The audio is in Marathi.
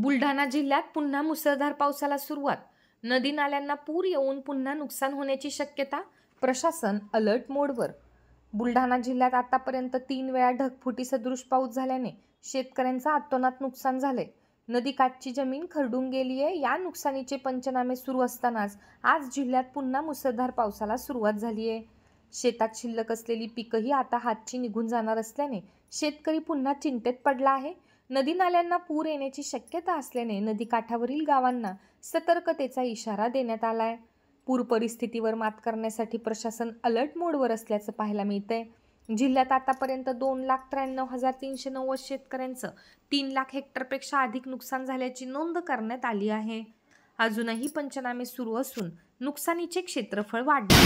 बुलढाणा जिल्ह्यात पुन्हा मुसळधार पावसाला सुरुवात. नदी नाल्यांना पूर येऊन पुन्हा नुकसान होण्याची शक्यता. प्रशासन अलर्ट मोडवर. बुलढाणा जिल्ह्यात आतापर्यंत 3 वेळा ढगफुटी सदृश पाऊस झाल्याने शेतकऱ्यांचं अतोनात नुकसान झालंय. नदीकाठची जमीन खरडून गेली आहे. या नुकसानीचे पंचनामे सुरू असतानाच आज जिल्ह्यात पुन्हा मुसळधार पावसाला सुरुवात झाली आहे. शेतात शिल्लक असलेली पिकंही आता हातची निघून जाणार असल्याने शेतकरी पुन्हा चिंतेत पडला आहे. नदी नाल्यांना पूर येण्याची शक्यता असल्याने नदीकाठावरील गावांना सतर्कतेचा इशारा देण्यात आलाय. पूर परिस्थितीवर मात करण्यासाठी प्रशासन अलर्ट मोडवर असल्याचं पाहायला मिळतंय. जिल्ह्यात आतापर्यंत 2,93,390 शेतकऱ्यांचं 3 लाख हेक्टरपेक्षा अधिक नुकसान झाल्याची नोंद करण्यात आली आहे. अजूनही पंचनामे सुरू असून नुकसानीचे क्षेत्रफळ वाढले.